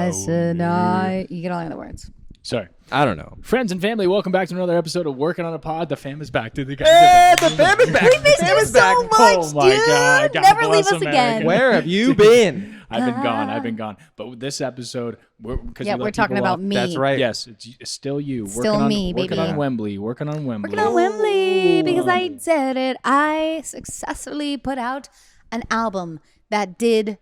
last night. You get all the other words. Sorry. I don't know. Friends and family, welcome back to another episode of Working on a Pod. The fam is back. Dude, the fam is back. We missed you so much, Oh my dude. God. God Never bless leave us America. again. Where have you been? I've been gone. But with this episode, we're talking about me. That's right. Yes, it's still you. Still me, working baby. on Wembley. Working on Wembley. Working on Wembley because I did it. I successfully put out an album that did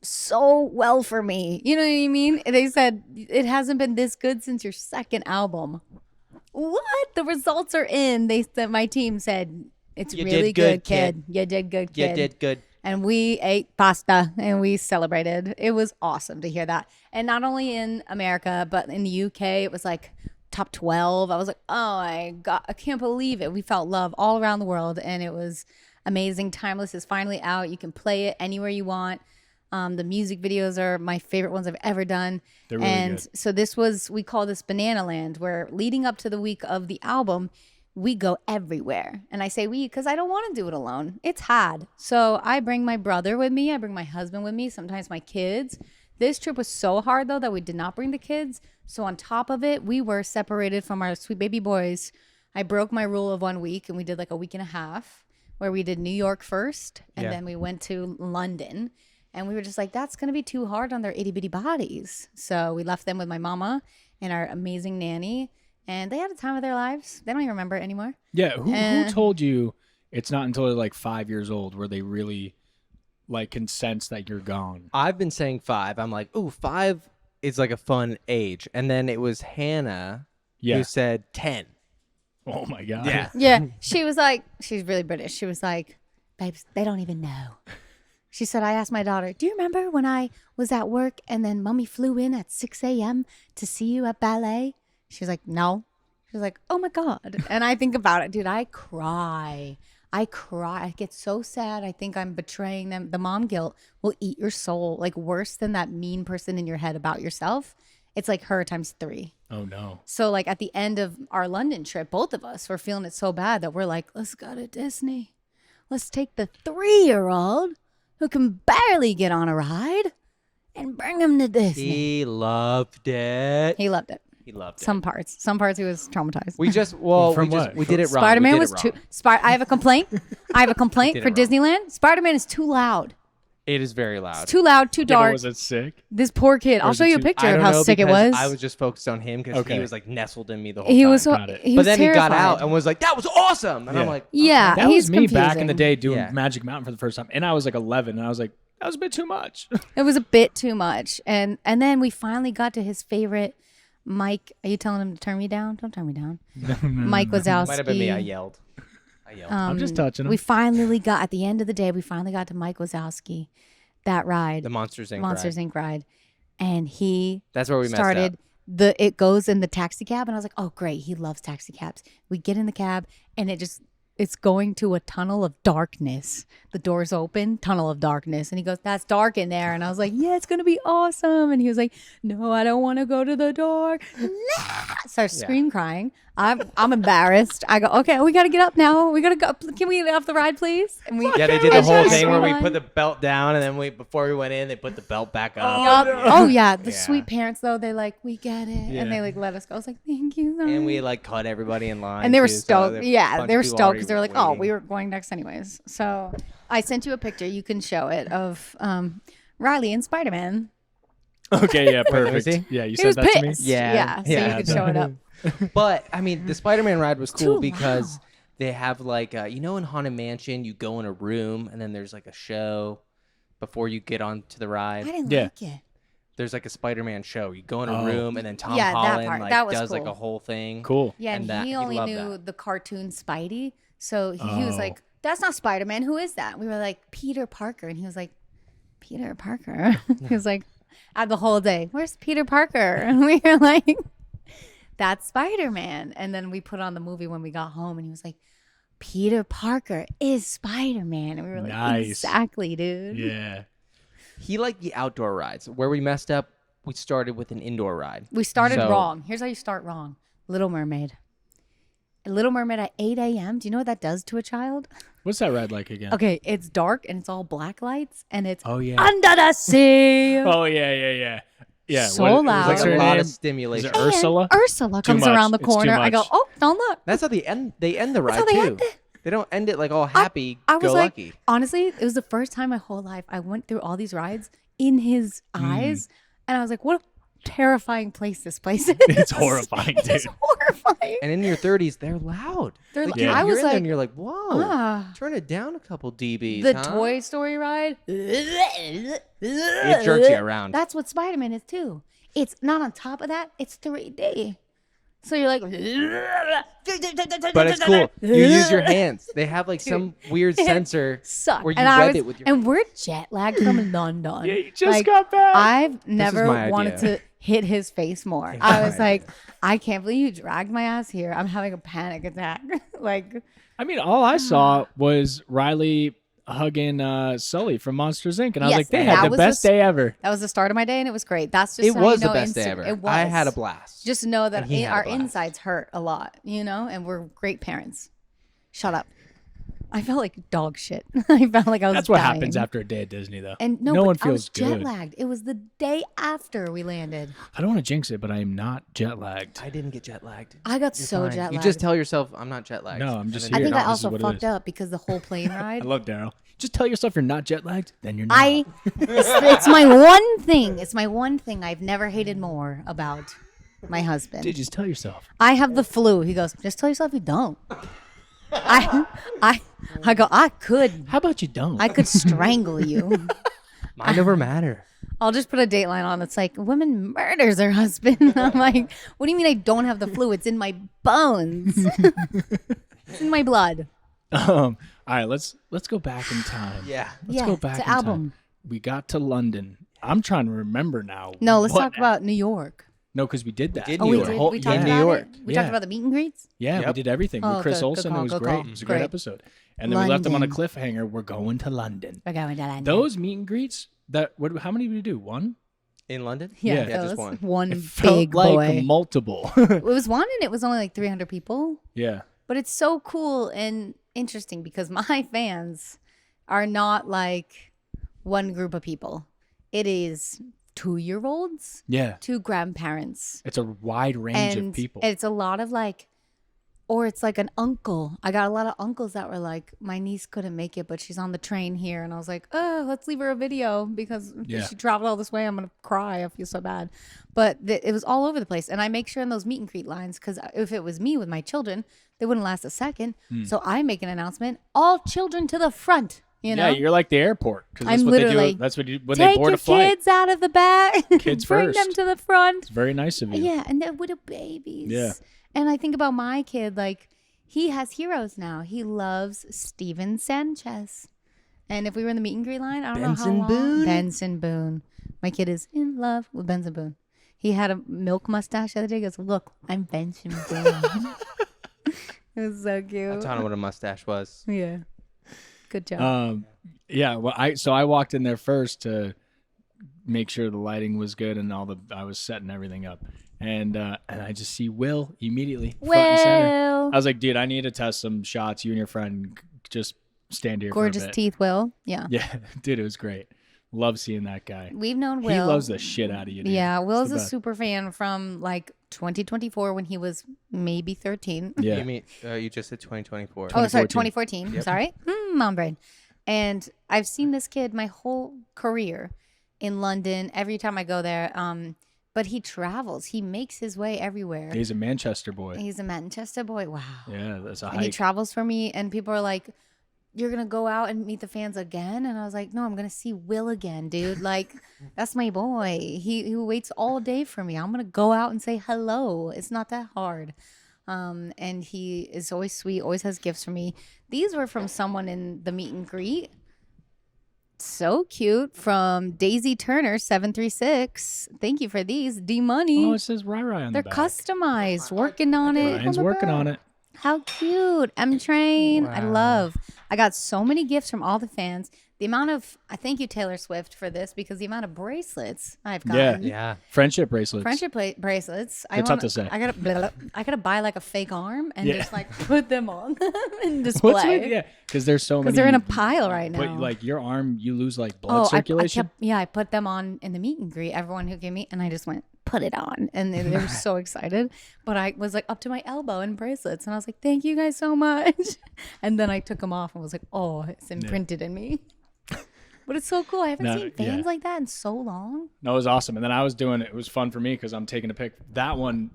so well for me. You know what I mean? They said it hasn't been this good since your second album. What? The results are in. They said my team said it's You really did good, kid. You did good, kid. You did good. And we ate pasta and we celebrated. It was awesome to hear that. And not only in America, but in the UK, it was like top 12. I was like, oh my God, I can't believe it. We felt love all around the world and it was amazing. Timeless is finally out. You can play it anywhere you want. The music videos are my favorite ones I've ever done. They're really and good. so we call this bananaland, where leading up to the week of the album, we go everywhere. And I say we because I don't want to do it alone. It's hard. So I bring my brother with me. I bring my husband with me, sometimes my kids. This trip was so hard, though, that we did not bring the kids. So on top of it, we were separated from our sweet baby boys. I broke my rule of 1 week, and we did like a week and a half where we did New York first, and then we went to London. And we were just like, that's going to be too hard on their itty bitty bodies. So we left them with my mama and our amazing nanny. And they had a time of their lives. They don't even remember it anymore. Yeah. Who told you it's not until they're like 5 years old where they really like can sense that you're gone? I've been saying 5. I'm like, ooh, 5 is like a fun age. And then it was Hannah who said 10. Oh my God. Yeah. Yeah. She was like, she's really British. She was like, babes, they don't even know. She said, I asked my daughter, do you remember when I was at work and then mommy flew in at 6 a.m. to see you at ballet? She's like, no. She was like, oh my God. And I think about it, dude, I cry. I get so sad. I think I'm betraying them. The mom guilt will eat your soul, like worse than that mean person in your head about yourself. It's like her times 3. Oh no. So like at the end of our London trip, both of us were feeling it so bad that we're like, let's go to Disney. Let's take the 3-year-old who can barely get on a ride and bring him to Disney. He loved it. He loved it. He loved it. Some parts he was traumatized. We just, we did it wrong. Spider-Man We did was it wrong. too. I have a complaint. I have a complaint did for it wrong. Disneyland. Spider-Man is too loud. It is very loud. It's too loud, too Yeah, but dark. was it sick? This poor kid. I'll was show it you a too- picture I of don't how know sick it because was. I was just focused on him because Okay. he was like nestled in me the whole He time. was so. Got it. He But was then he got terrified. out and was like, that was awesome. And I'm Yeah. like, Yeah, That he's was me back in confusing. the day doing Yeah. Magic Mountain for the first time. And I was like 11 and I was like, that was a bit too much. It was a bit too much. And then we finally got to his favorite. Mike, are you telling him to turn me down? Don't turn me down. Mike Wazowski. might have been me. I yelled. I'm just touching him. We finally got, at the end of the day, we finally got to Mike Wazowski, that ride. The Monsters Inc. Monsters ride. Inc. ride. And he That's where we started messed up. it goes in the taxi cab, and I was like, oh great, he loves taxi cabs. We get in the cab and it's going to a tunnel of darkness. The doors open, tunnel of darkness. And he goes, that's dark in there. And I was like, yeah, it's going to be awesome. And he was like, no, I don't want to go to the dark. Starts scream crying. I'm embarrassed. I go, okay, we got to get up now. We got to go. Can we get off the ride, please? And we Yeah, they did the and whole she thing where we was put the belt down, and then before we went in, they put the belt back up. Oh yeah, the Yeah. sweet parents though, they like, we get it, and they like let us go. I was like, thank you. So And we much. like caught everybody in line. and they were too, so stoked. there- Yeah, bunch they of were people stoked already because they were like, oh, waiting. we were going next anyways. So I sent you a picture. You can show it of Riley and Spider-Man. Okay, yeah, me perfect. see. Yeah, you He said was that to me. pissed. Yeah. So Yeah. you could show it up. But I mean, the Spider-Man ride was cool too because loud. they have like, in Haunted Mansion, you go in a room and then there's like a show before you get onto the I ride. didn't Yeah. like it. There's like a Spider-Man show. You go in a Oh. room and then Tom Yeah, that Holland part. like That was does like cool. a whole thing. Cool. Yeah, and, And he he only loved knew that. the cartoon Spidey. So he was Oh. like, that's not Spider-Man. Who is that? We were like, Peter Parker. And he was like, Peter Parker. He was like, the whole day, where's Peter Parker? And we were like, that's Spider-Man. And then we put on the movie when we got home, and he was like, Peter Parker is Spider-Man. And we were like, Nice. exactly, dude. Yeah. He liked the outdoor rides. Where we messed up, we started with an indoor ride. We started So- wrong. Here's how you start wrong. Little Mermaid. Little Mermaid at 8 a.m. Do you know what that does to a child? What's that ride like again? Okay, it's dark and it's all black lights and it's Oh, yeah. under the sea. Oh, yeah, yeah, yeah. Yeah, so what- loud. There's What's like her a lot name? of Is stimulation. it Ursula? And Ursula Too comes much. around the It's too corner. I go, much. oh, don't look. That's how they end the ride how they too. end it. They don't end it like all happy I was go like, lucky. honestly, it was the first time my whole life I went through all these rides in his eyes, and I was like, what a terrifying place this place is. It's horrifying, dude. It's horrifying. And in your 30s, they're loud. They're Like, li- you're I was in there like, and you're like, whoa, ah. turn it down a couple dBs. The huh? Toy Story ride, It jerks you around. That's what SpiderMan is too. It's not on top of that. It's 3D. So you're like, But it's cool. You use your hands. They have like some weird sensor Suck. where you and wet it with your and we're jet lagged from London. Yeah, you just got back. I've never my wanted idea. to hit his face more. I was like, I can't believe you dragged my ass here. I'm having a panic attack. Like, I mean, all I saw was Riley hugging Sully from Monsters Inc. And I was Yes, like, they that had the was best day ever. that was the start of my day, and it was great. That's just It how was you the know best day ever. It was. I had a blast. Just know that And he had a our blast. insides hurt a lot, and we're great parents. Shut up. I felt like dog shit. I felt like I was That's what dying. happens after a day at Disney, though. And no but one I was feels jet good. lagged. It was the day after we landed. I don't want to jinx it, but I am not jet lagged. I didn't get jet lagged. I got You're so fine. jet lagged. You just tell yourself I'm not jet lagged. No, I'm just And I here. think No, I this is also what it fucked is. up because the whole plane ride. I love Daryl. Just tell yourself you're not jet lagged, then you're not. It's my one thing. It's my one thing I've never hated more about my husband. Dude, just tell yourself. I have the flu. He goes, just tell yourself you don't. I go, I could How about you don't? strangle you. Mind over matter. I'll just put a dateline on that's like, woman murders her husband. I'm like, what do you mean I don't have the flu? It's in my bones. It's in my blood. All right, let's go back in time. Yeah. Let's go back to in time. album. We got to London. I'm trying to remember now. No, let's what- talk about New York. No, because we did that. did Oh, New we York. did. Whole- We talked yeah, about New York. it. We Yeah. talked about the meet and greets. Yeah, we Yep. did everything Oh, with Chris good Olsen. call, It was good great. call. It was a Great. great episode. And then we left them on a London. cliffhanger. We're going to London. We're going to London. Those meet and greets. How many did we do? One? In London? Yeah, Yeah, just those. one. It One felt big like boy. multiple. It was one, and it was only like 300 people. Yeah. But it's so cool and interesting because my fans are not like one group of people. It is 2-year-olds Yeah. to grandparents. It's a wide range And of people. it's a lot of like, or it's like an uncle. I got a lot of uncles that were like, my niece couldn't make it, but she's on the train here. And I was like, oh, let's leave her a video because Yeah. she traveled all this way. I'm going to cry. I feel so bad. But it was all over the place. And I make sure in those meet and greet lines, because if it was me with my children, they wouldn't last a second. So I make an announcement, all children to the front, you know? Yeah, you're like the airport. 'cause that's I'm what they literally, do. That's what you, when they Take board your a flight. kids out of the back. Kids Bring first. them to the front. It's very nice of you. Yeah, and they're little babies. Yeah. And I think about my kid, like, he has heroes now. He loves Steven Sanchez. And if we were in the meet and greet line, I don't Benson know how long. Boone? Benson Boone. My kid is in love with Benson Boone. He had a milk mustache the other day. He goes, look, I'm Benson Boone. It was so cute. I taught him what a mustache was. Yeah. Good job. Yeah. Well, I walked in there first to make sure the lighting was good and I was setting everything up, and I just see Will immediately front and center. Well, I was like, dude, I need to test some shots. You and your friend just stand here. gorgeous for a bit. teeth, Will. Yeah. Yeah, dude, it was great. Love seeing that guy. We've known Will. He loves the shit out of you, dude. Yeah, Will's the a best. super fan from like 2024 when he was maybe 13. Yeah. You mean you just said 2024. Oh, sorry, 2014. 2014. Sorry. Mom brain. And I've seen this kid my whole career in London every time I go there. But he travels. He makes his way everywhere. He's a Manchester boy. He's a Manchester boy. Wow. Yeah, that's a And he hike. travels for me, and people are like, you're going to go out and meet the fans again? And I was like, no, I'm going to see Will again, dude. Like, that's my boy. He waits all day for me. I'm going to go out and say hello. It's not that hard. And he is always sweet, always has gifts for me. These were from someone in the meet and greet. So cute. From Daisy Turner 736. Thank you for these. D Money. Oh, it says Rai on They're the back. customized. Working on it. Ryan's working on it. How cute. M Train. I Wow. love. I got so many gifts from all the fans. the amount of, I thank you, Taylor Swift, for this, because the amount of bracelets I've gotten. Yeah. Friendship bracelets. Bracelets. They're tough to say. I gotta buy like a fake arm and Yeah. just like put them on and display. Yeah, because there's so many. Because they're in a pile right now. But like your arm, you lose like blood circulation. I put them on in the meet and greet. Everyone who gave me, and I just went, put it on, and they were so excited. But I was like up to my elbow in bracelets, and I was like, thank you guys so much. And then I took them off and was like, oh, it's imprinted in me. But it's so cool. I haven't seen fans like that in so long. No, it was awesome. And then I was doing it was fun for me because I'm taking a pic. That one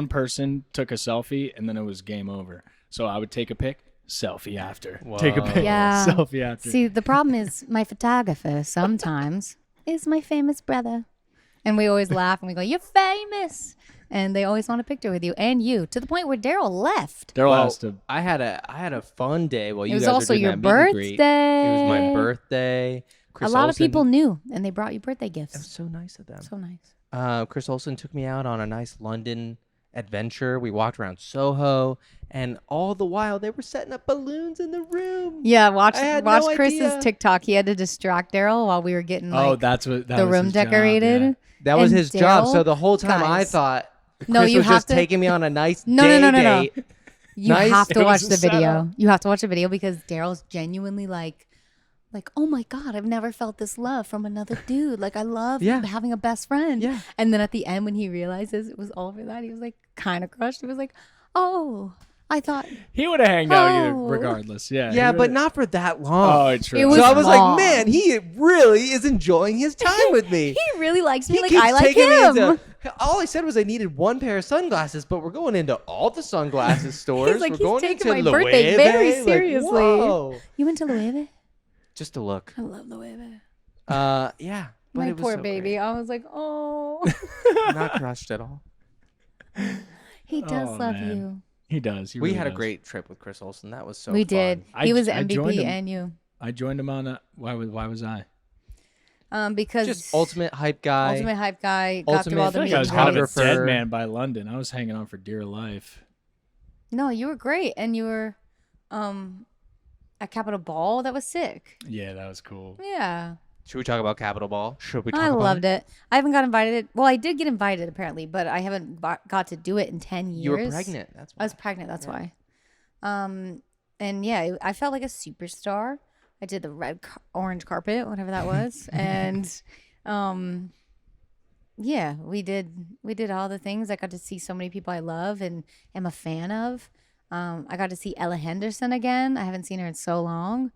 person took a selfie and then it was game over. So I would take a pic, selfie after. Whoa. Take a pic, selfie after. See, the problem is my photographer sometimes is my famous brother. And we always laugh and we go, you're famous. And they always want a picture with you and you, to the point where Daryl left. Daryl has to. I had a fun day while you It was guys also were doing your that meet and greet. birthday. It was my birthday. Chris a lot of Olsen- people knew, and they brought you birthday It was gifts. so nice of them. So nice. Chris Olsen took me out on a nice London adventure. We walked around Soho, and all the while they were setting up balloons in the room. Yeah, watch no Chris's idea. TikTok. He had to distract Daryl while we were getting That's what that the was room his job, decorated. yeah. That was And his job. Daryl, So the whole time I guys, thought Chris No, you was have just to- taking me on a nice No. date. You Nice. have to It watch was the a video. setup. You have to watch the video because Daryl's genuinely like, oh my God, I've never felt this love from another dude. Like I love having a best friend. Yeah. And then at the end when he realizes it was all for that, he was like kind of crushed. He was like, oh, I thought He would have hanged out with you Oh. regardless. Yeah. Yeah, he but would've- not for that long. Oh, true. It was So I was long. like, man, he really is enjoying his time with me. he really likes me. He Like keeps I like taking me him. into- all I said was I needed one pair of sunglasses, but we're going into all the sunglasses stores. He's like, we're he's going taking into my birthday Loewe. very Like, seriously. whoa. You went to Loewe? Just a look. I love Loewe. Yeah. But My it was poor so baby. great. I was like, oh. Not crushed at all. He does Oh, love man. you. He does. He We really had a does. great trip with Chris Olsen. That was so We fun. did. I- He was I joined MVP him. and you. I joined him on a. Why was I? Because Just ultimate hype guy. ultimate hype guy got through all Ultimate- the I feel like I was meetings. kind of a photographer. dead man by London. I was hanging on for dear life. No, you were great, and you were at Capitol Ball. That was sick. Yeah, that was cool. Yeah, Should we talk about Capitol Ball? Should we talk I about loved it. I haven't got invited. Well, I did get invited apparently, but I haven't got to do it in 10 years. You were pregnant. That's why. I was pregnant. That's why. And yeah, I felt like a superstar. I did the orange carpet, whatever that was, and yeah, we did all the things. I got to see so many people I love and am a fan of. I got to see Ella Henderson again. I haven't seen her in so long.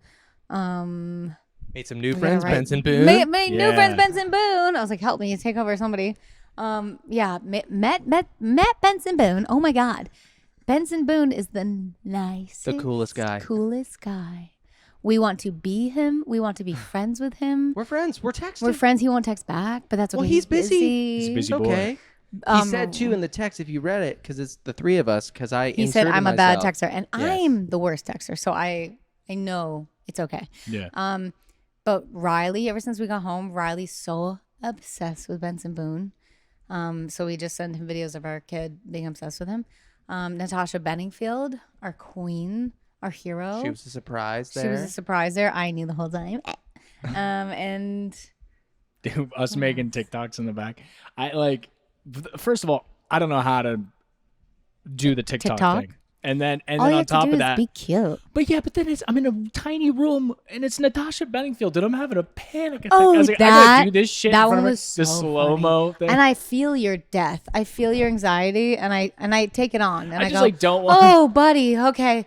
Made some new I'm friends, gonna write- Benson Boone. Made new friends, Yeah. Benson Boone. I was like, help me take over somebody. Yeah, met Benson Boone. Oh my God, Benson Boone is the nicest, The coolest guy. coolest guy. We want to be him. We want to be friends with him. We're friends. We're texting. We're friends. He won't text back, but that's okay. Well, he's busy. He's a busy It's boy. okay. He said too in the text, if you read it, because it's the three of us. Because He said I'm a bad myself. texter, and Yes. I'm the worst texter, so I know it's okay. Yeah. But Riley, ever since we got home, Riley's so obsessed with Benson Boone. So we just send him videos of our kid being obsessed with him. Natasha Bedingfield, our queen, our hero. She was a surprise there. She was a surprise there. I knew the whole time. And Dude, us making TikToks in the back. I like. First of all, I don't know how to do the TikTok TikTok? thing, and then all you on have top to do of is that, be cute. but I'm in a tiny room and it's Natasha Bedingfield, and I'm having a panic attack. Oh, I was like, I that- gotta do this shit. that in front one of her. was so the slow mo thing. And I feel your death. I feel your anxiety, and I take it on. And I just go, like don't want. oh, buddy, okay.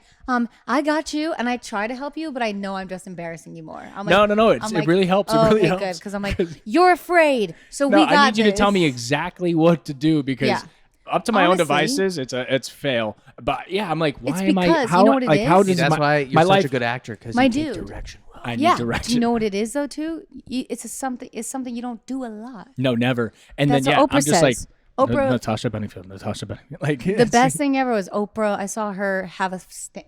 I got you, and I try to help you, but I know I'm just embarrassing you more. I'm like, No. I'm It like, really helps. It oh, really okay, helps. good, because I'm like, you're afraid, so No, we got I need you to this. tell me exactly what to do because Yeah. up to my own Honestly, devices, it's fail. But yeah, I'm like, why It's am I? because, How you know what it like how is? does That's my, why you're my such life? a good actor, because My you take dude. direction well. I need Yeah, direction. do you know what it is though? Too, it's something you don't do a lot. No, never. And That's then what I'm Oprah just like says. Oprah- Natasha Bedingfield. Like The best thing ever was Oprah. I saw her have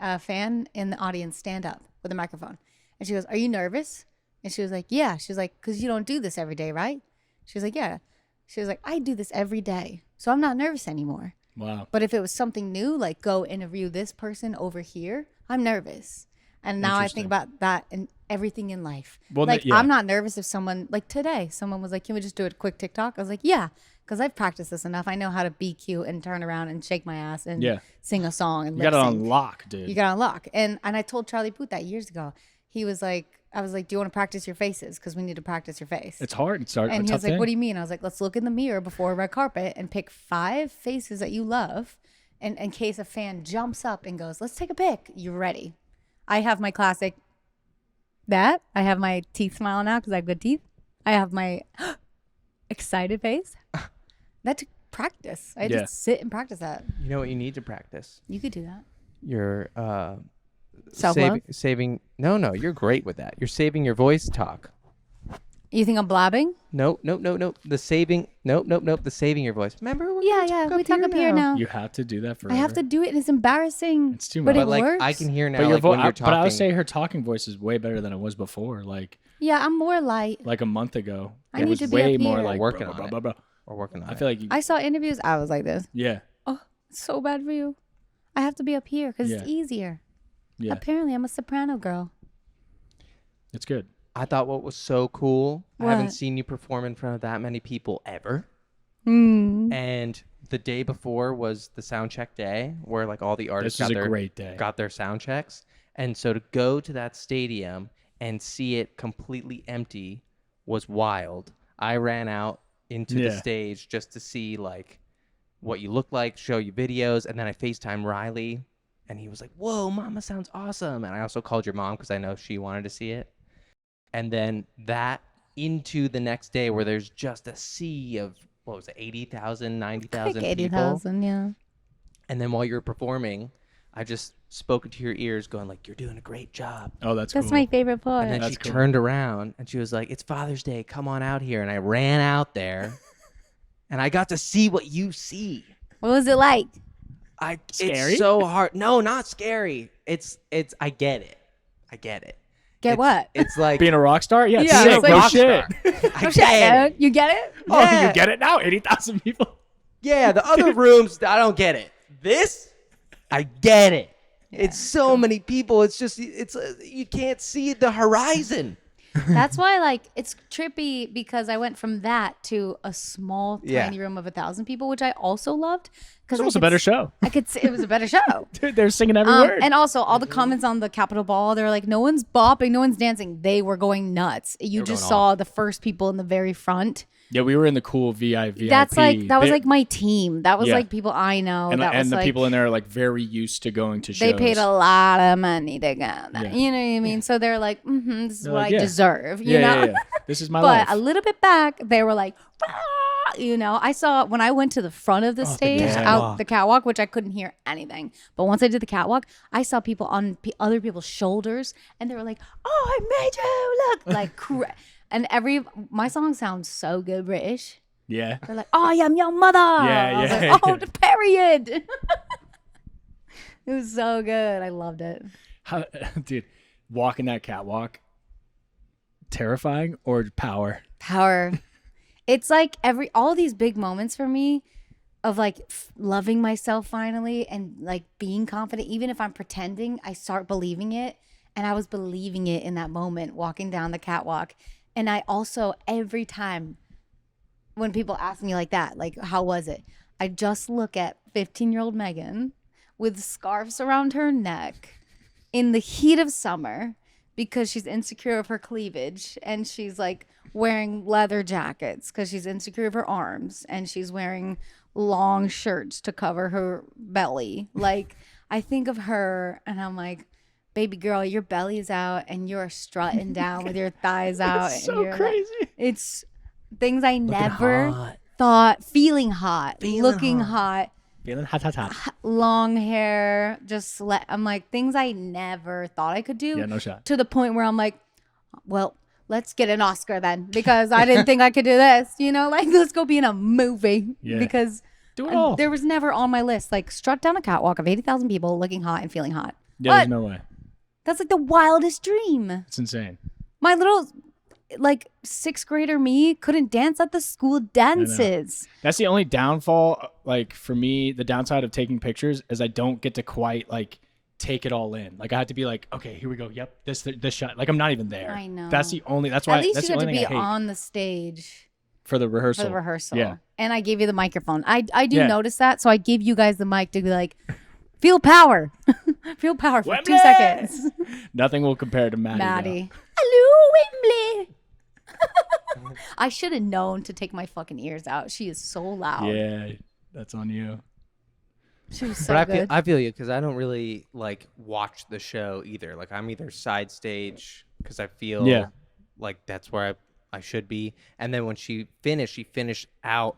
a fan in the audience stand up with a microphone. And she goes, are you nervous? And she was like, yeah. She was like, because you don't do this every day, right? She was like, yeah. She was like, I do this every day. So I'm not nervous anymore. Wow. But if it was something new, like go interview this person over here, I'm nervous. And now I think Interesting. about that and everything in life. Well, like, yeah. I'm not nervous if someone, like today, someone was like, can we just do a quick TikTok? I was like, yeah, because I've practiced this enough. I know how to be cute and turn around and shake my ass and Yeah. sing a song and You got it lip on sync. lock, dude. You got it on lock. And I told Charlie Puth that years ago. He was like, I was like, do you want to practice your faces? Because we need to practice your face. It's hard. It's hard. And a he tough was like, thing. what do you mean? I was like, let's look in the mirror before a red carpet and pick 5 faces that you love. And in case a fan jumps up and goes, let's take a pic, you're ready. I have my classic that. I have my teeth smiling out because I have good teeth. I have my excited face. That took practice. I Yeah. just sit and practice that. You know what you need to practice? You could do that. You're Self-love? saving. No, you're great with that. You're saving your voice talk. You think I'm blabbing? Nope. The saving. Nope. The saving your voice. Remember? We're Yeah, gonna talk we talk up here now. You have to do that forever. I have to do it and it's embarrassing. It's too But much. it But like works. I can hear now. But your like, when voice. you're talking. But I would say her talking voice is way better than it was before. Like Yeah, I'm more light. a month ago, I it need was to be way up more here. like Working blah, on blah, it. blah, blah. We're working on I it. feel like you. I saw interviews. I was like this. Yeah. Oh, it's so bad for you. I have to be up here because it's Yeah. easier. Yeah. Apparently, I'm a soprano girl. It's good. I thought what was so cool. I haven't What? seen you perform in front of that many people ever. Mm. And the day before was the sound check day, where like all the artists This was got a their great day. got their sound checks. And so to go to that stadium and see it completely empty was wild. I ran out into the Yeah. stage just to see like what you look like, show you videos, and then I FaceTime Riley and he was like, "Whoa, Mama sounds awesome." And I also called your mom because I know she wanted to see it. And then that into the next day where there's just a sea of what was it, 80,000, 90,000 Like people. 80,000, yeah. And then while you were performing, I just spoke into your ears going like, "You're doing a great job." Oh, that's That's cool. my favorite part. And then That's she cool. turned around and she was like, "It's Father's Day. Come on out here." And I ran out there and I got to see what you see. What was it like? Scary? It's so hard. No, not scary. I get it. Get It's- what? It's like Being a rock star? Yeah, Yeah, sick. it's like- no rock shit. star. I Oh, shit, get it. dude. You get it? Oh, Yeah. you get it now? 80,000 people? Yeah, the other rooms, I don't get it. This, I get it. It's so many people. It's just, you can't see the horizon. That's why, like, it's trippy because I went from that to a small, Yeah. tiny room of 1,000 people, which I also loved. It was a better show. I could see it was a better show. Dude, they're singing every word. And also, all the comments on the Capitol Ball, they were like, no one's bopping, no one's dancing. They were going nuts. You were just going saw the first people in the very front. Yeah, we were in the cool VIP. That's like, that was They- like my team. That was Yeah. like people I know. and, that was and the like, people in there are like very used to going to shows. they paid a lot of money to go. Yeah. You know what I mean? So they're like, this is They're what like, I yeah. deserve. You yeah, know? yeah, yeah. This is my But life. a little bit back, they were like, "Ah," you know, I saw when I went to the front of the stage, out catwalk. the catwalk, which I couldn't hear anything. But once I did the catwalk, I saw people on other people's shoulders, and they were like, "Oh, I made you look like." And my song sounds so good, British. Yeah. They're like, "Oh, I am your mother." I was yeah, like, "Oh, yeah. the period." It was so good. I loved it. How, dude, walking that catwalk, terrifying or power? Power. It's like all these big moments for me of like loving myself finally and like being confident. Even if I'm pretending, I start believing it. And I was believing it in that moment, walking down the catwalk. And I also, every time when people ask me like that, like, how was it? I just look at 15-year-old Meghan with scarves around her neck in the heat of summer because she's insecure of her cleavage, and she's like wearing leather jackets because she's insecure of her arms, and she's wearing long shirts to cover her belly. Like, I think of her and I'm like, baby girl, your belly's out and you're strutting down with your thighs out. It's and so you're crazy. Like, it's things I never hot. thought, feeling hot, Feeling looking hot. hot, Feeling hot. long hair, I'm like, things I never thought I could do. Yeah, no shot. To the point where I'm like, well, let's get an Oscar then, because I didn't think I could do this, you know, like, let's go be in a movie. Yeah. Because Do it all. there was never on my list, like, strut down a catwalk of 80,000 people looking hot and feeling hot. Yeah, But there's no way. that's like the wildest dream. It's insane. My little, like, 6th grader me couldn't dance at the school dances. That's the only downfall, like, for me, the downside of taking pictures is I don't get to quite, like, take it all in. Like I have to be like, okay, here we go. Yep, this shot. Like I'm not even there. I know. That's why. At least That's you the got only to thing be I hate on the stage for the rehearsal. for the rehearsal. Yeah. And I gave you the microphone. I do Yeah. notice that, so I give you guys the mic to be like, feel power. Feel power for Wembley! 2 seconds. Nothing will compare to Maddie. Hello, Wembley. I should have known to take my fucking ears out. She is so loud. Yeah, that's on you. She was so But good. I feel you because I don't really like watch the show either. Like I'm either side stage because I feel like that's where I should be, and then when she finished out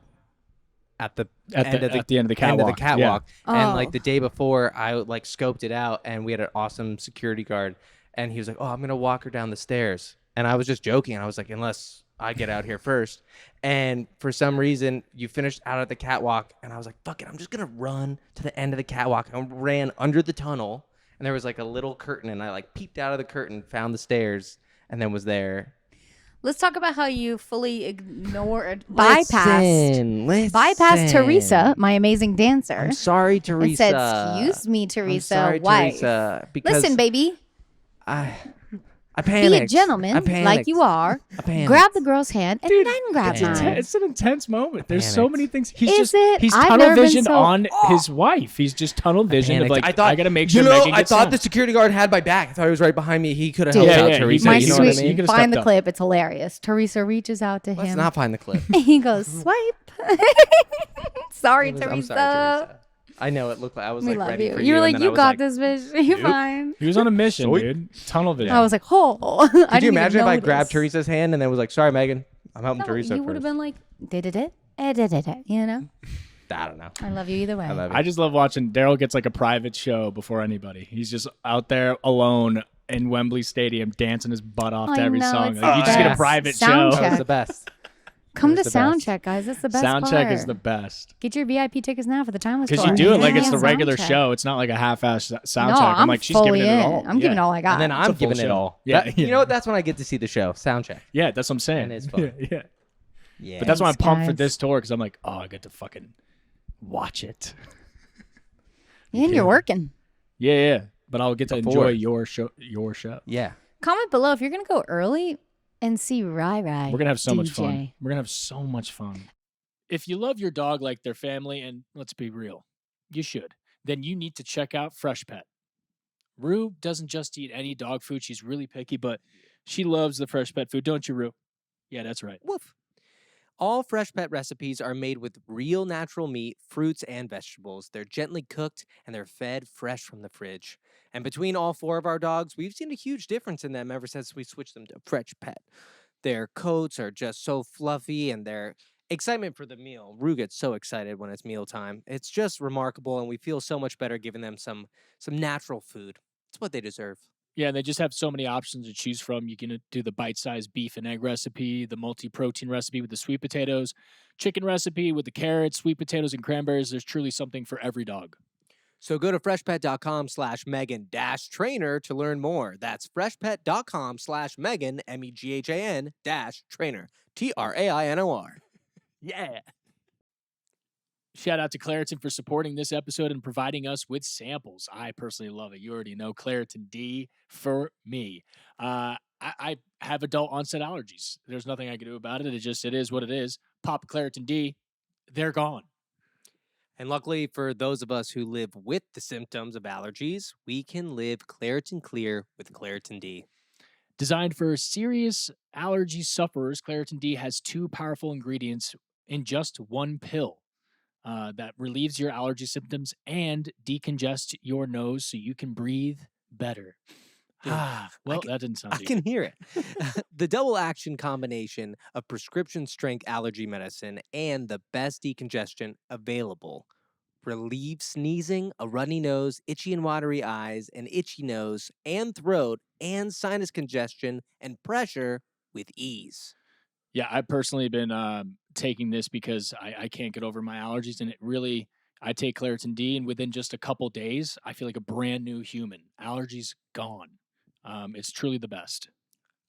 at the end of the catwalk. Yeah. And Oh. like the day before, I like scoped it out, and we had an awesome security guard, and he was like, "Oh, I'm gonna walk her down the stairs," and I was just joking. I was like, "Unless I get out here first." And for some reason, you finished out at the catwalk, and I was like, "Fuck it, I'm just gonna run to the end of the catwalk." I ran under the tunnel, and there was like a little curtain, and I like peeped out of the curtain, found the stairs, and then was there. Let's talk about how you fully bypassed Listen. Teresa, my amazing dancer. I'm sorry, Teresa. And said, "Excuse me, Teresa. I'm sorry, wife. Teresa, because Listen, baby, I panicked. be a gentleman I panicked. like you are. I panicked. Grab the girl's hand and Dude, then grab it's mine." It's an intense moment. There's so Panicked. many things. Is it? He's I've tunnel never been vision so- on his wife. He's just tunnel vision of Panicked. like I gotta make sure Megan gets I thought down. the security guard had my back. I thought he was right behind me. He could have Dude. helped out Yeah, Teresa. My you know what I sweet, mean? You could've find stepped the up. clip. It's hilarious. Teresa reaches out to Let's him. not find the clip. He goes, "Swipe." Sorry, Teresa. I'm sorry, Teresa. I know it looked like I was We like love ready you. for You were and like, then I "You was got like, this, bitch. You're fine." He was on a mission, Sweet. dude. Tunnel vision. I was like, "Oh." I Could you didn't even imagine if I notice. grabbed Teresa's hand and then was like, "Sorry, Megan, I'm helping No, Teresa you would first." have been like, "Did it? You know." I don't know. I love you either way. I love you. I just love watching Daryl gets like a private show before anybody. He's just out there alone in Wembley Stadium dancing his butt off to I every know, song. it's Like, the you just get a best. private Sound show. That was check. the best. Come to was the best. Soundcheck, guys. That's the best Sound part. check is the best. Get your VIP tickets now for the Timeless Because Tour. you do it like Yeah, it's the regular Soundcheck. show. It's not like a half-ass sound No, check. I'm like, she's fully giving it in. all. I'm giving all I got. And then a I'm full giving it show. all. Yeah, That- yeah. You know what? That's when I get to see the show. Soundcheck. Yeah, that's what I'm saying. And it's fun. Yeah. Yeah. But that's why I'm Thanks, pumped for guys. this tour because I'm like, oh, I get to fucking watch it. And you're working. Yeah. But I'll get to Before. enjoy your show. Yeah. Comment below if you're gonna go early and see Rai. We're gonna have so much DJ. fun. We're gonna have so much fun. If you love your dog like their family, and let's be real, you should, then you need to check out Fresh Pet. Rue doesn't just eat any dog food. She's really picky, but she loves the Fresh Pet food, don't you, Rue? Yeah, that's right. Woof. All Fresh Pet recipes are made with real natural meat, fruits, and vegetables. They're gently cooked and they're fed fresh from the fridge. And between all 4 of our dogs, we've seen a huge difference in them ever since we switched them to Fresh Pet. Their coats are just so fluffy and their excitement for the meal. Rue gets so excited when it's mealtime. It's just remarkable and we feel so much better giving them some natural food. It's what they deserve. Yeah, they just have so many options to choose from. You can do the bite-sized beef and egg recipe, the multi-protein recipe with the sweet potatoes, chicken recipe with the carrots, sweet potatoes, and cranberries. There's truly something for every dog. So go to freshpet.com/Meghan-Trainor to learn more. That's freshpet.com/Meghan, MEGHAN-Trainor, TRAINOR. Yeah. Shout out to Claritin for supporting this episode and providing us with samples. I personally love it. You already know Claritin D for me. I have adult onset allergies. There's nothing I can do about it. It is what it is. Pop Claritin D, they're gone. And luckily for those of us who live with the symptoms of allergies, we can live Claritin Clear with Claritin D. Designed for serious allergy sufferers, Claritin D has 2 powerful ingredients in just one pill. That relieves your allergy symptoms and decongest your nose so you can breathe better. Well, that didn't sound I deep. can hear it. The double action combination of prescription strength allergy medicine and the best decongestion available relieves sneezing, a runny nose, itchy and watery eyes, an itchy nose and throat, and sinus congestion and pressure with ease. Yeah, I've personally been taking this because I can't get over my allergies, and I take Claritin D, and within just a couple days, I feel like a brand new human. Allergies gone. It's truly the best.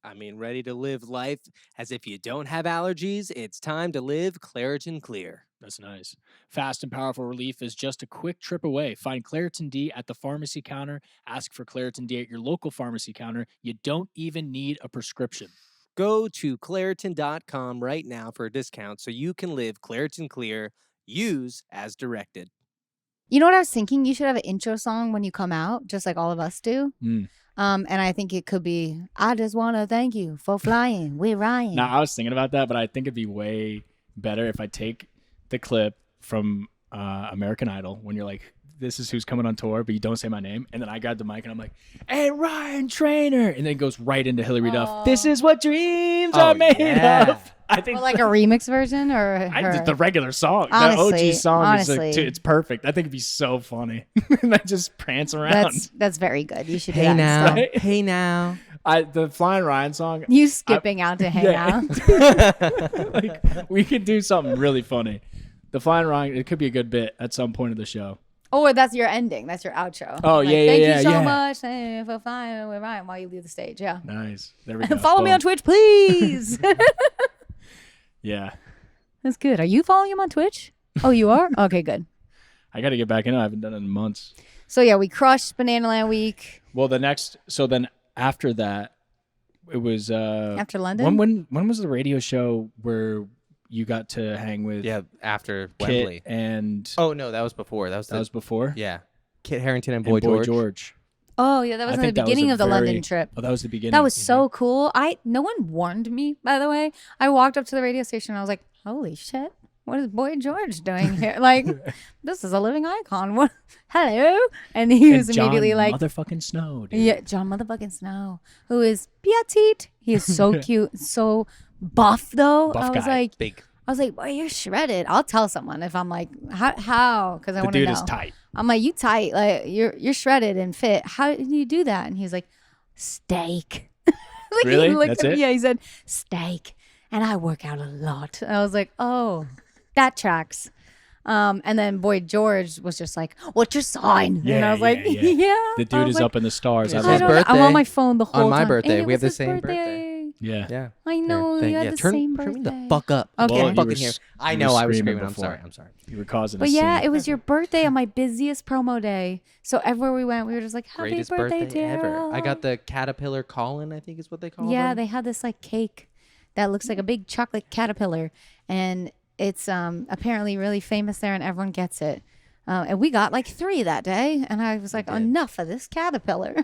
I mean, ready to live life as if you don't have allergies? It's time to live Claritin Clear. That's nice. Fast and powerful relief is just a quick trip away. Find Claritin D at the pharmacy counter. Ask for Claritin D at your local pharmacy counter. You don't even need a prescription. Go to Claritin.com right now for a discount so you can live Claritin Clear. Use as directed. You know what I was thinking? You should have an intro song when you come out, just like all of us do. Mm. And I think it could be, I just want to thank you for flying with Ryan. Now, I was thinking about that, but I think it'd be way better if I take the clip from American Idol when you're like, this is who's coming on tour, but you don't say my name. And then I grab the mic and I'm like, hey, Ryan Trainor. And then it goes right into Hillary Duff. This is what dreams are made of. I think Or like a remix version or the regular song. Honestly, the OG song honestly. it's perfect. I think it'd be so funny. And I just prance around. That's very good. You should do Hey that now. instead. Hey now. The Flying Ryan song. You skipping out to hang out. Like, we could do something really funny. The Flying Ryan, it could be a good bit at some point of the show. Or that's your ending. That's your outro. Oh, Like, yeah, Thank yeah, you so yeah. much for flying with Ryan while you leave the stage. Yeah. Nice. There we go. And follow me Boom. on Twitch, please. Yeah. That's good. Are you following him on Twitch? Oh, you are? Okay, good. I got to get back in. I haven't done it in months. So yeah, we crushed Bananaland week Well, then after that, it was after London. when was the radio show where you got to hang with Yeah, after Kit Wembley. and Oh no, that was before. That was before? yeah. Kit Harington and And Boy George. Oh yeah, that was I in the think that was beginning a of the very- London trip. Oh, that was the beginning. That was so cool. No one warned me, by the way. I walked up to the radio station and I was like, holy shit, what is Boy George doing here? Like, this is a living icon. What? Hello. And he was And John immediately like, motherfucking Snow, dude. yeah, John motherfucking Snow, who is petite. He is so cute, so buff though. Buff I was guy. like, Big. boy, you're shredded. I'll tell someone if I'm like, how? Because I The want to know. dude is tight. I'm like, you tight, like you're shredded and fit. How do you do that? And he's like, steak. Like, he Really? looked That's at me- it? Yeah, he said steak, and I work out a lot. I was like, oh, that tracks. And then Boy George was just like, what's your sign? and Yeah, I was like, yeah, yeah. yeah. The I dude was is like, up in the stars. Yeah, I it's I his love don't it. know. I'm on birthday. my phone the whole On my time. birthday. And it We have was the his same birthday. birthday. Yeah. Yeah. I know Thank- you had yeah, the turn, same turn birthday. me the fuck up. Okay. Well, you Fucking were here. s- I you know were I was screaming screaming. before. I'm sorry. You were causing But a yeah, scene. it was your birthday on my busiest promo day. So everywhere we went, we were just like, happy Greatest birthday, birthday ever. I Daryl. got the caterpillar call-in, I think is what they call Yeah, them. they had this like cake that looks like a big chocolate caterpillar, and it's apparently really famous there, and everyone gets it. And we got like 3 that day, and I was like, did. enough of this caterpillar.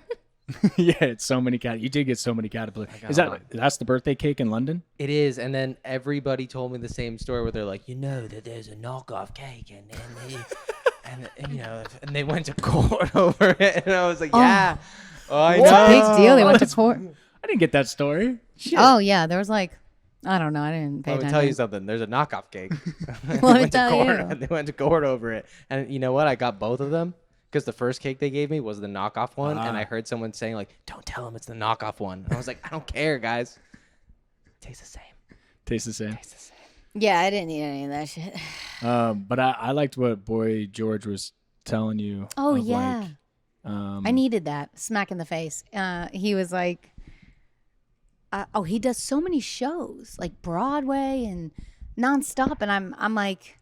Yeah, it's so many cat. You did get so many caterpillars. got Is a lot. that's the birthday cake in London? It is, and then everybody told me the same story where they're like, you know that there's a knockoff cake, and and you know, and they went to court over it, and I was like, yeah, I It's a know. big deal. They went to court. I didn't get that story. Shit. Oh yeah, there was like, I don't know. I didn't pay Let me attention. tell you something. There's a knockoff cake. They Let me went to tell court, you. and they went to court over it. And you know what? I got both of them because the first cake they gave me was the knockoff one, and I heard someone saying like, "Don't tell them it's the knockoff one." And I was like, "I don't care, guys. Tastes the same. Tastes the same. Tastes the same." Yeah, I didn't eat any of that shit. But I liked what Boy George was telling you. Oh of, yeah, like, I needed that smack in the face. He was like, he does so many shows like Broadway and nonstop, and I'm like,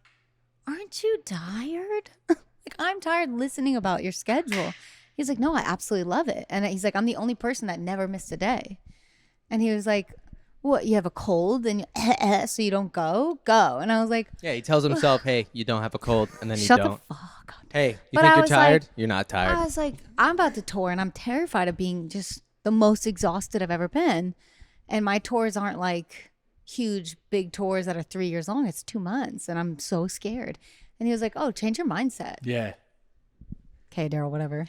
aren't you tired? Like, I'm tired listening about your schedule. He's like, no, I absolutely love it, and he's like, I'm the only person that never missed a day. And he was like, what? You have a cold, and so you don't go? And I was like, Yeah, he tells himself, "Hey, you don't have a cold," and then you shut don't. the fuck up. Hey, you But think I you're was tired? like- You're not tired. I was like, I'm about to tour, and I'm terrified of being just the most exhausted I've ever been. And my tours aren't like huge, big tours that are 3 years long. It's 2 months, and I'm so scared. And he was like, oh, change your mindset. Yeah. Okay, Daryl, whatever.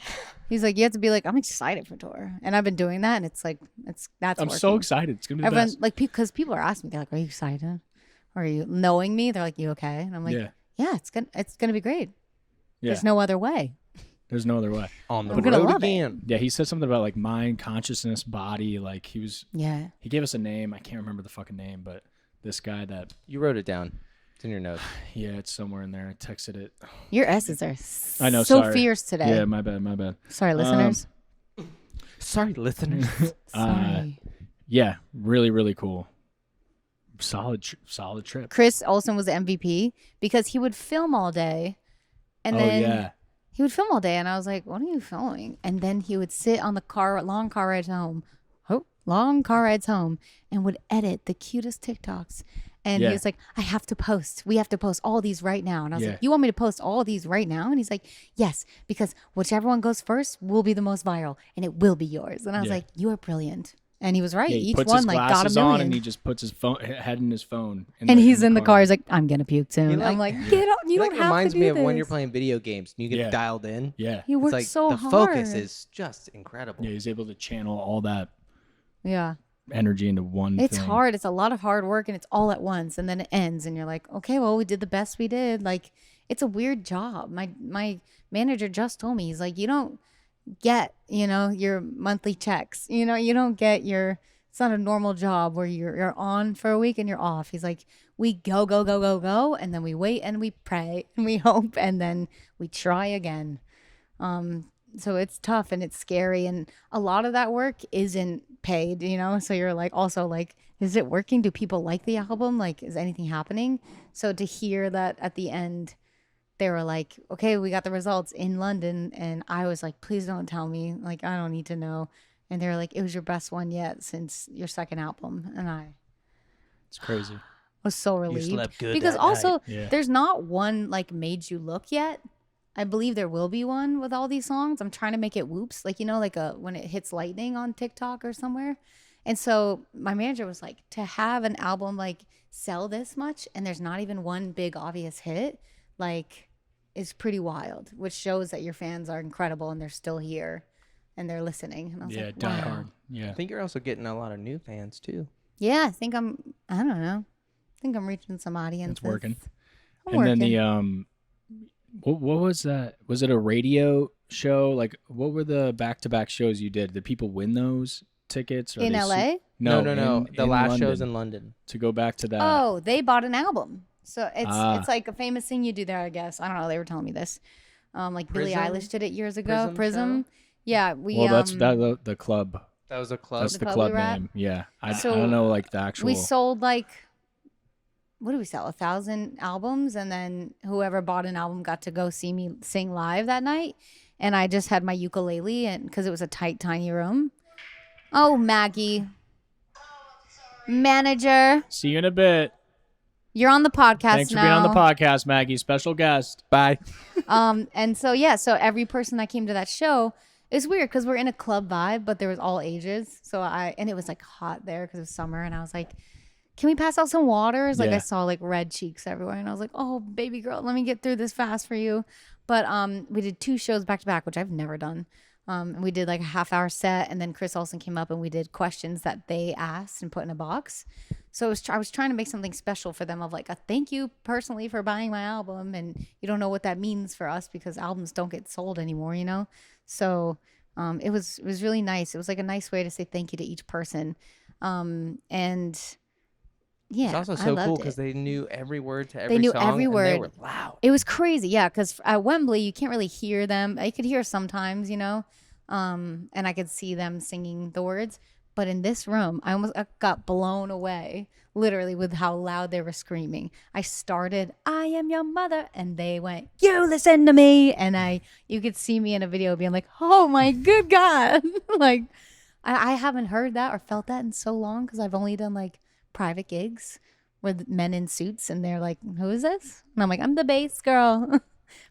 He's like, you have to be like, I'm excited for tour. And I've been doing that, and it's like, that's I'm working. so excited. It's gonna be the Everyone, best. like, because people are asking me, they're like, are you excited? Or are you knowing me? They're like, you okay? And I'm like, Yeah. yeah, it's gonna be great. Yeah. There's no other way. There's no other way. On the I'm gonna road love it. again. Yeah, he said something about like mind, consciousness, body. Like he Yeah. gave us a name. I can't remember the fucking name, but this guy that You wrote it down. It's in your notes. yeah, it's somewhere in there. I texted it. Your S's are I know. so sorry. fierce today. Yeah, my bad. Sorry, listeners. Sorry, listeners. Sorry. Yeah, really, really cool. Solid trip. Chris Olsen was the MVP because he would film all day, and then he would film all day, and I was like, "What are you filming?" And then he would sit on the long car rides home, and would edit the cutest TikToks. And he was like, "I have to post. We have to post all these right now." And I was like, "You want me to post all these right now?" And he's like, "Yes, because whichever one goes first will be the most viral, and it will be yours." And I was like, "You are brilliant." And he was right. Each puts one his like got a glasses million. on, and he just puts his head in his phone. And he's in the car. He's like, "I'm gonna puke soon." Like- I'm like, "Get up! You don't have to do reminds me of when you're this." playing video games and you get dialed in. Yeah. He It's works like so the hard. focus is just incredible. Yeah, he's able to channel all that Yeah. energy into one It's thing. hard. It's a lot of hard work, and it's all at once, and then it ends, and you're like, "Okay, well, we did the best we did." Like, it's a weird job. My manager just told me, he's like, "You don't get, your monthly checks. You don't get your. It's not a normal job where you're on for a week and you're off." He's like, "We go, and then we wait and we pray and we hope and then we try again." So it's tough and it's scary, and a lot of that work isn't paid, so you're like, also like, is it working? Do people like the album? Like, is anything happening? So to hear that at the end they were like, "Okay, we got the results in London," and I was like, "Please don't tell me, like, I don't need to know." And they were like, "It was your best one yet since your second album." And I It's crazy. was so relieved slept good because that also night. Yeah. there's not one like Made You Look yet. I believe there will be one with all these songs. I'm trying to make it whoops, like, like when it hits lightning on TikTok or somewhere. And so my manager was like, to have an album like sell this much and there's not even one big obvious hit, like, is pretty wild, which shows that your fans are incredible and they're still here and they're listening. And I was like, die wow. hard. Yeah. I think you're also getting a lot of new fans too. Yeah, I don't know. I think I'm reaching some audience. It's working. I'm And working. then what was that? Was it a radio show? Like, what were the back-to-back shows you did? Did people win those tickets? Or in LA? No. in The last London. show's in London. To go back to that. Oh, they bought an album. So it's like a famous thing you do there, I guess. I don't know. They were telling me this. Like Billie Prism? Eilish did it years ago. Prism show? Yeah, well, that's the club. That was a club. That's The the club club we were at? name. Yeah. I So don't know, like, the actual. we sold like, what did we sell? 1,000 albums, and then whoever bought an album got to go see me sing live that night. And I just had my ukulele, and because it was a tight, tiny room. Oh, Maggie, manager, See you in a bit. you're on the podcast Thanks for now. being on the podcast, Maggie. Special guest. Bye. And so so every person that came to that show is weird because we're in a club vibe, but there was all ages. And it was like hot there because it was summer, and I was like, "Can we pass out some waters?" Like, Yeah. I saw like red cheeks everywhere, and I was like, "Oh, baby girl, let me get through this fast for you." But we did 2 shows back to back, which I've never done. And we did like a half-hour set, and then Chris Olsen came up and we did questions that they asked and put in a box. So I was trying to make something special for them, of like a thank you personally for buying my album, and you don't know what that means for us because albums don't get sold anymore, So it was really nice. It was like a nice way to say thank you to each person, and yeah, It's also I so loved cool it. because they knew every word to every They knew song. every and word. They were loud. It was crazy, yeah, because at Wembley, you can't really hear them. I could hear sometimes, and I could see them singing the words. But in this room, I got blown away, literally, with how loud they were screaming. I started, "I am your mother," and they went, "You listen to me." And you could see me in a video being like, "Oh my good God." Like, I haven't heard that or felt that in so long because I've only done like private gigs with men in suits, and they're like, "Who is this?" And I'm like, "I'm the bass girl."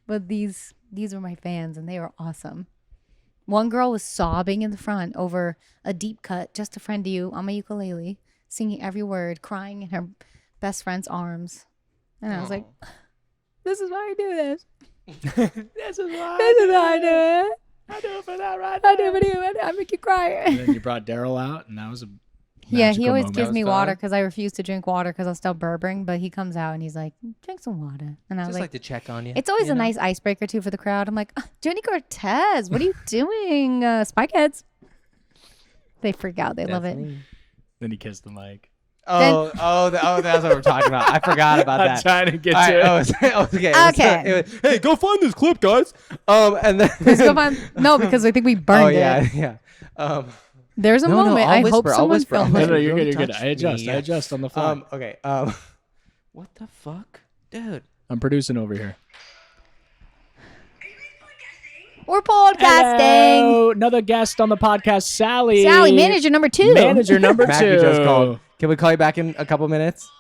But these were my fans, and they were awesome. One girl was sobbing in the front over a deep cut, "Just a Friend to You" on my ukulele, singing every word, crying in her best friend's arms. And I was like, "This is why I do this. This is why This is why I do it. I do it for that right I do it for you. I make you cry." And then you brought Daryl out, and that was a Yeah, he magical always moment. gives That me was water fun. because I refuse to drink water because I'll still burbling. But he comes out and he's like, "Drink some water." And I was Just like, like to check on you. it's always you a know? nice icebreaker too for the crowd. I'm like, "Jenny Cortez, what are you doing? Spike heads." They freak out. They love it. Definitely. Then he kissed the mic. That's what we're talking about. I forgot about I'm that. trying to get All to right, it. okay. Okay. It was, hey, go find this clip, guys. And then Please go find. No, because I think we burned oh yeah, it. yeah. There's a No, no, moment. I'll I hope whisper, I'll someone whisper, I'll filmed No, it. no, whisper. you're good. You're Don't good. touch I adjust. me. I adjust on the fly. Okay. What the fuck, dude? I'm producing over here. We're podcasting. Hello, another guest on the podcast, Sally. Sally, manager number 2. Manager number 2. Maggie just called. Can we call you back in a couple minutes?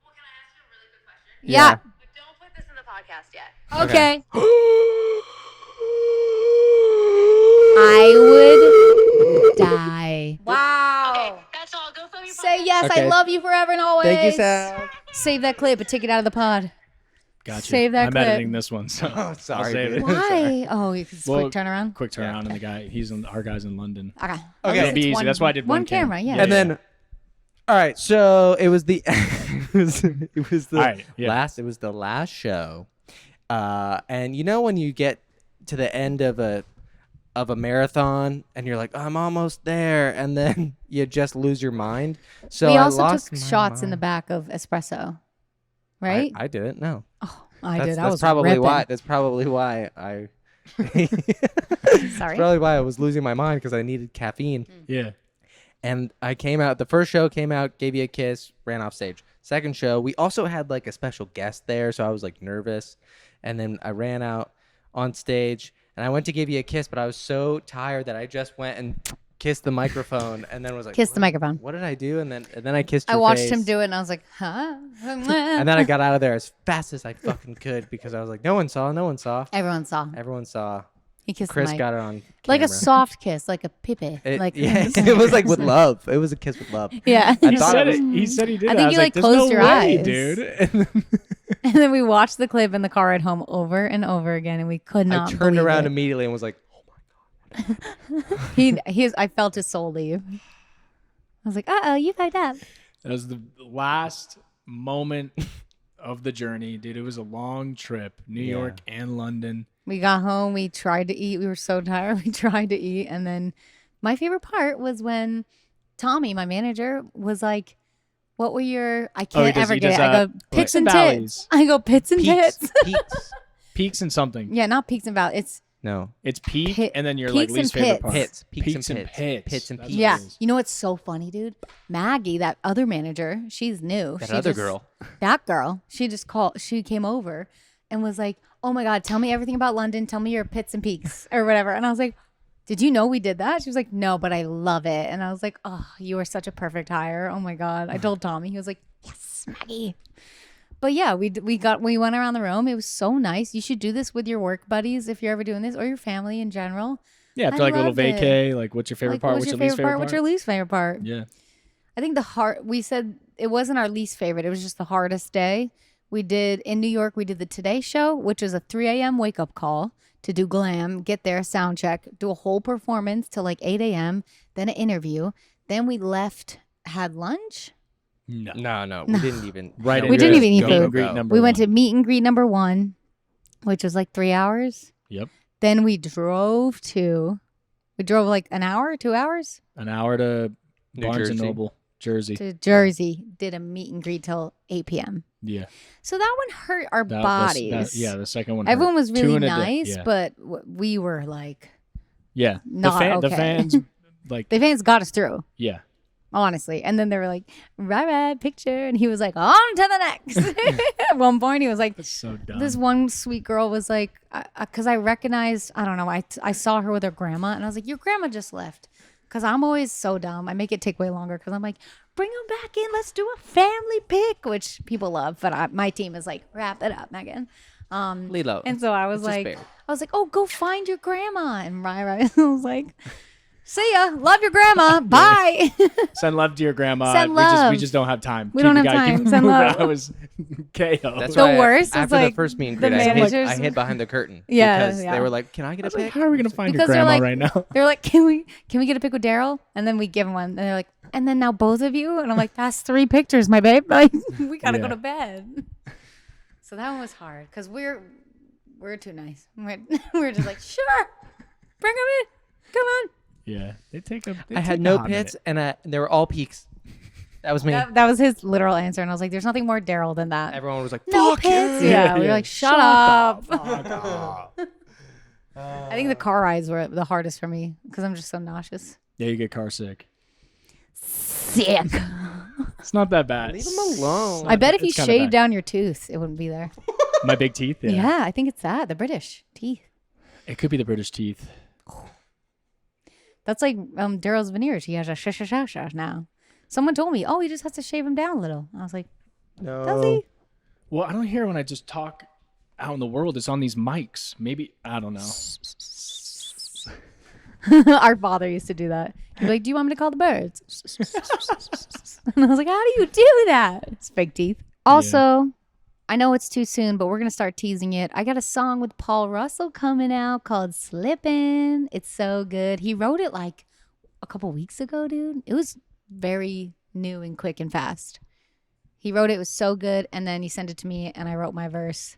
Well, can I ask you a really quick question? Yeah. But don't put this in the podcast yet. Okay. I would die. Wow. Okay, that's all. Go film your Say podcast. yes. Okay. I love you forever and always. Thank you, Sal. Save that clip and take it out of the pod. Gotcha. Save that I'm clip. editing this one. So Oh, I'll sorry, save dude. it. Why? Oh, it's Well, quick turnaround. Quick turnaround, and the guy, our guy's in London. Okay. Okay. It'll be It's easy. That's why I did one camera. Yeah. And then, all right. So it was the it was the All right, yeah. last. It was the last show. And you know when you get to the end of a marathon and you're like, I'm almost there, and then you just lose your mind. So we I also lost took my shots in the mind. back of espresso, right? I didn't. No. Oh, I That's, did. I that's was probably ripping. why. That's probably why I. Sorry. Probably why I was losing my mind because I needed caffeine. Yeah. And I came out. The first show came out, gave you a kiss, ran off stage. Second show, we also had like a special guest there, so I was like nervous. And then I ran out on stage, and I went to give you a kiss, but I was so tired that I just went and kissed the microphone, and then was like, Kiss the "What- microphone. What did I do?" And then I kissed. I Your watched face. him do it, and I was like, huh? And then I got out of there as fast as I fucking could because I was like, no one saw. Everyone saw. Everyone saw. He kissed Chris the mic. got it on Like a camera. soft kiss, like a pipe. Like yeah, it was like with love. It was a kiss with love. Yeah. I He thought said it it. He said he did. I it. think was you, like, "There's closed no your way, eyes." dude. And then we watched the clip in the car ride home over and over again, and we could I not. turned believe around it. immediately and was like, I felt his soul leave. I was like, you fucked up. That was the last moment of the journey, dude. It was a long trip, New Yeah. York and London. We got home. We tried to eat. We were so tired. We tried to eat. And then my favorite part was when Tommy, my manager, was like, what were your, I can't ever get it. I go, pits and tits. I go, pits and peaks, tits. peaks. Peaks and something. Yeah, not peaks and valleys. It's, No, It's peak, Pit- and then your like peaks least and favorite pits. part. pits, peaks, Peaks and and pits, pits. pits and That's peaks. what yeah. it is. You know what's so funny, dude? Maggie, that other manager, she's new. That She other just- girl. That girl, she came over and was like, oh my God, tell me everything about London. Tell me your pits and peaks or whatever. And I was like, did you know we did that? She was like, no, but I love it. And I was like, oh, you are such a perfect hire. Oh my God. I told Tommy, he was like, yes, Maggie. But yeah, we went around the room. It was so nice. You should do this with your work buddies if you're ever doing this, or your family in general. Yeah, after I like a little loved it. vacay, like what's your favorite Like, part? what's What's your your least favorite part? favorite What's your least favorite part? Yeah. I think we said it wasn't our least favorite. It was just the hardest day. We did in New York, we did the Today Show, which was a 3 a.m. wake up call to do glam, get there, sound check, do a whole performance till like 8 a.m., then an interview. Then we left, had lunch. No. No, we didn't even. Right. no, We didn't just even eat go, food. go, Meet and greet go. number We went one. to meet and greet number 1, which was like 3 hours. Yep. Then we drove like an hour, 2 hours An hour to New Barnes and Jersey. Noble, Jersey. to Jersey, did a meet and greet till 8 p.m. Yeah. So that one hurt our That- bodies. yeah, the second one. Everyone hurt. was Two really in a day. nice, Yeah. but we were like, Yeah. not The okay. fans, like, the fans got us through, yeah. honestly. And then they were like, right, picture. And he was like, on to the next. At one point, he was like, That's so dumb. this one sweet girl was like, because I recognized, I don't know, I saw her with her grandma, and I was like, your grandma just left. Because I'm always so dumb. I make it take way longer because I'm like, bring them back in. Let's do a family pic, which people love. But my team is like, wrap it up, Megan. Lilo. And so I was It's just like, fair. oh, go find your grandma. And Ryan was like, see ya. Love your grandma. Bye. Send love to your grandma. Send We love. just don't have time. We don't Keep have it guy- time. keep it Send moving. love. I was chaos. That's The why worst is, after like, the first meet and the greet, managers- I hid behind the curtain Yeah, because yeah. they were like, "Can I get I a was like, pic?" how are we gonna find your Because they're grandma like- right now? They're like, can we get a pic with Daryl? And then we give him one. And they're like, and then now both of you? And I'm like, that's 3 pictures, my babe. Like, we got to go Yeah. to bed. So that one was hard because we're too nice. We're just like, sure, bring them in. Come on. Yeah, they take a. I had no pits, and they were all peaks. That was me. That was his literal answer. And I was like, there's nothing more Daryl than that. Everyone was like, No "Fuck pits. you!" Yeah, we were Yeah. like, shut up. I think the car rides were the hardest for me because I'm just so nauseous. Yeah, you get car sick. Sick. It's not that bad. Leave him alone. I bet if you It's kinda shaved bad. down your tooth, it wouldn't be there. My big teeth. Yeah. I think it's that. The British teeth. It could be the British teeth. That's like Daryl's veneers. He has a sha now. Someone told me, he just has to shave him down a little. I was like, No. does he? Well, I don't hear when I just talk out in the world. It's on these mics. Maybe I don't know. Our father used to do that. He'd be like, do you want me to call the birds? And I was like, how do you do that? It's fake teeth. Also, I know it's too soon, but we're going to start teasing it. I got a song with Paul Russell coming out called Slippin'. It's so good. He wrote it like a couple weeks ago, dude. It was very new and quick and fast. He wrote it. It was so good. And then he sent it to me and I wrote my verse.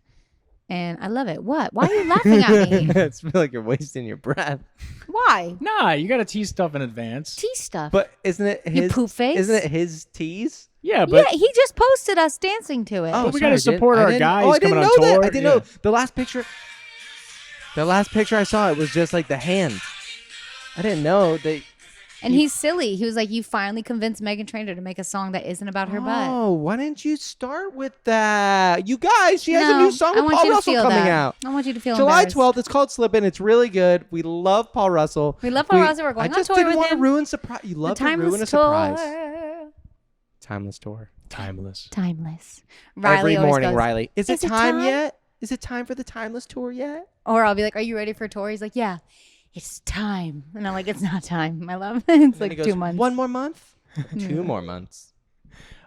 And I love it. What? Why are you laughing at me? It's feel like you're wasting your breath. Why? Nah, you got to tease stuff in advance. Tea stuff. But isn't it You his poop face? Isn't it his tease? Yeah, but yeah, he just posted us dancing to it. Oh, we gotta sorry, support I our didn't- guys I didn't coming on know that. tour. I didn't Yeah. know. The last picture I saw, it was just like the hand. I didn't know they. And he's silly. He was like, you finally convinced Meghan Trainor to make a song that isn't about her butt. Oh, why didn't you start with that? You guys, she has a new song I with want Paul you to Russell feel coming that. out. I want you to feel July embarrassed. 12th. It's called Slippin'. It's really good. We love Paul Russell. We love Paul Russell. We're going I on just tour didn't with want to him. ruin surprise. You The love to ruin a Timeless surprise. tour. Timeless tour. timeless. Timeless. Riley Every always morning, goes, Riley. Is it "Is it time time?" yet? Is it time for the Timeless tour yet? Or I'll be like, are you ready for a tour? He's like, yeah, it's time. And I'm like, it's not time, my love. It's And like he goes, 2 months. 1 more month? 2 more months.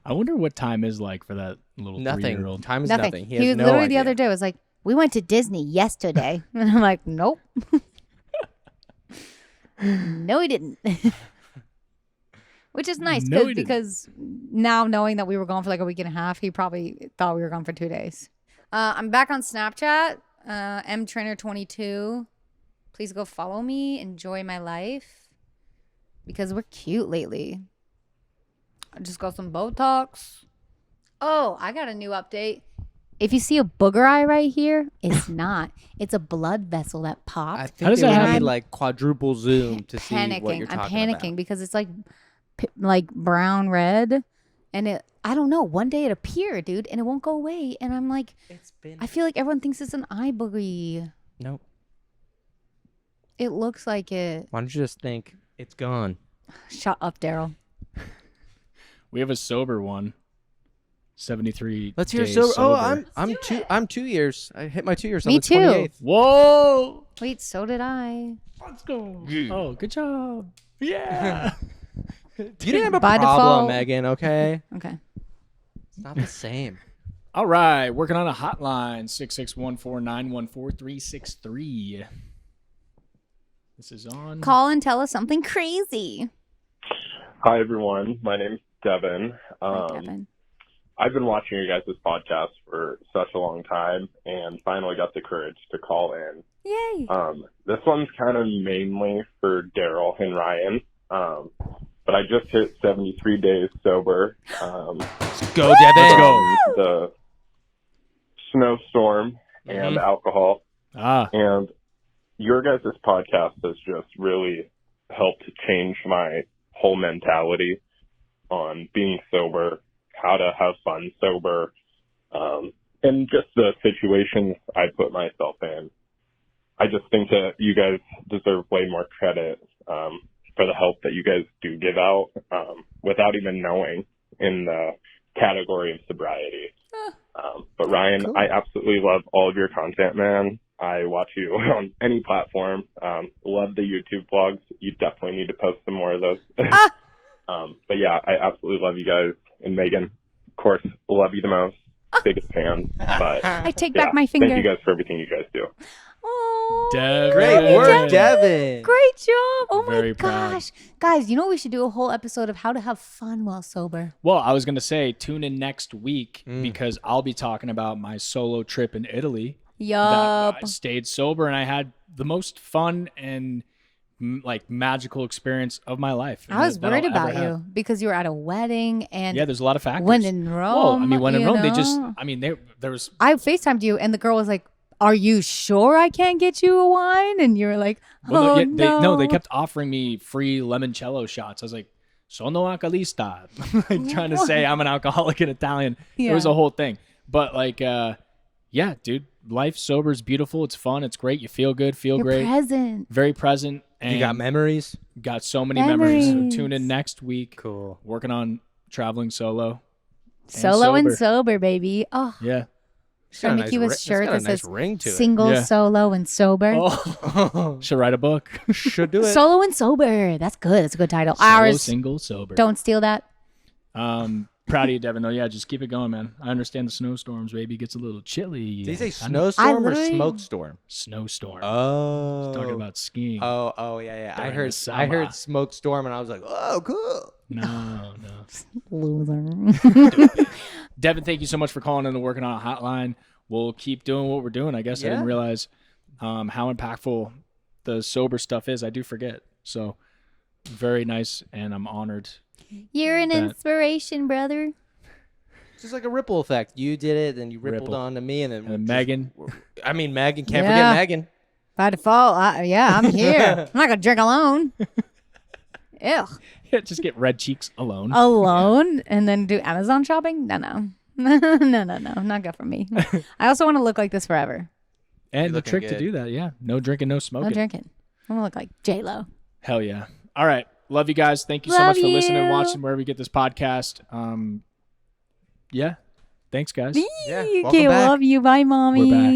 I wonder what time is like for that little Nothing. 3-year-old. Time is nothing. He He has was no literally idea. the other day was like, we went to Disney yesterday. And I'm like, nope. No, he didn't. Which is nice No, he didn't. because now knowing that we were gone for like a week and a half, he probably thought we were gone for 2 days. I'm back on Snapchat, mtrainer22. Please go follow me. Enjoy my life because we're cute lately. I just got some Botox. Oh, I got a new update. If you see a booger eye right here, it's not. It's a blood vessel that popped. I How think does they that would happen? need like quadruple zoom to see what panicking. you're I'm talking panicking about. because it's like brown red, and I don't know. One day it appeared, dude, and it won't go away. And I'm like, It's been. I feel like everyone thinks it's an eye boogie. Nope. It looks like it. Why don't you just think it's gone? Shut up, Daryl. We have a sober one. 73. Let's hear days sober. Oh, sober. I'm 2 years. I hit my 2 years on Me the too. 28th. Whoa! Wait, so did I. Let's go. Oh, good job. Yeah. You didn't have a By problem, default. Megan. Okay. Okay. It's not the same. All right. Working on a hotline. 66149143363. This is on. Call and tell us something crazy. Hi, everyone. My name's Devin. Hi, Devin. I've been watching your guys' podcast for such a long time and finally got the courage to call in. Yay. This one's kind of mainly for Daryl and Ryan. But I just hit 73 days sober. Go, Let's Devin. go. The snowstorm and alcohol. Ah. And your guys' podcast has just really helped change my whole mentality on being sober, how to have fun sober, and just the situations I put myself in. I just think that you guys deserve way more credit for the help that you guys do give out without even knowing in the category of sobriety. But Ryan, Cool. I absolutely love all of your content, man. I watch you on any platform. Love the YouTube vlogs. You definitely need to post some more of those. But yeah, I absolutely love you guys. And Megan, of course, love you the most. Biggest fan. But I take yeah, back my finger. thank you guys for everything you guys do. Oh, Devin. Great Yeah. work, Devin. great job. Oh Very my proud. gosh. Guys, you know we should do a whole episode of how to have fun while sober. Well, I was going to say, tune in next week Mm. because I'll be talking about my solo trip in Italy. Yup. That I stayed sober and I had the most fun and like magical experience of my life. I was that worried I'll ever about you have. because you were at a wedding and Yeah, there's a lot of factors. when in Rome. Well, I mean, when in you Rome, they just, know. I mean, there was, I FaceTimed you and the girl was like, are you sure I can't get you a wine? And you were like, oh, no. They kept offering me free limoncello shots. I was like, sono alcolista. Like trying to say I'm an alcoholic in Italian. Yeah. It was a whole thing. But like, yeah, dude, life sober is beautiful. It's fun. It's great. You feel good, feel You're great. present. Very present. And You got memories? got so many memories. So Memories. tune in next week. Cool. Working on traveling solo. Solo and sober. sober, baby. Oh, Yeah. should I make you a shirt that says ring to single, Yeah. solo, and sober? Oh, should write a book. Should do it. Solo and sober. That's good. That's a good title. Solo, Ours. single, sober. Don't steal that. Proud of you, Devin. Though, yeah, just keep it going, man. I understand the snowstorms. Maybe it gets a little chilly. Did he say I know- snowstorm or literally- smoke storm? Snowstorm. Oh. Talking about skiing. Oh, yeah. I During heard the I summer. heard smoke storm and I was like, oh, cool. No. Loser. Devin, thank you so much for calling in and working on a hotline. We'll keep doing what we're doing. I guess I didn't Yeah. realize how impactful the sober stuff is. I do forget. So very nice, and I'm honored. You're an That- inspiration, brother. It's just like a ripple effect. You did it, then you rippled Ripple. on to me, and then And Megan. I mean, Megan. Can't Yeah. forget Megan. By default, yeah, I'm here. I'm not gonna drink alone. Ew. Just get red cheeks alone. Alone and then do Amazon shopping? No. No, not good for me. I also want to look like this forever. And the looking trick to good. do that, yeah. No drinking, no smoking. No drinking. I want to look like J-Lo. Hell yeah. All right. Love you guys. Thank you so Love much for listening and you. watching wherever you get this podcast. Yeah. Thanks, guys. Yeah, Okay, welcome back. love you. Bye, mommy. We're back.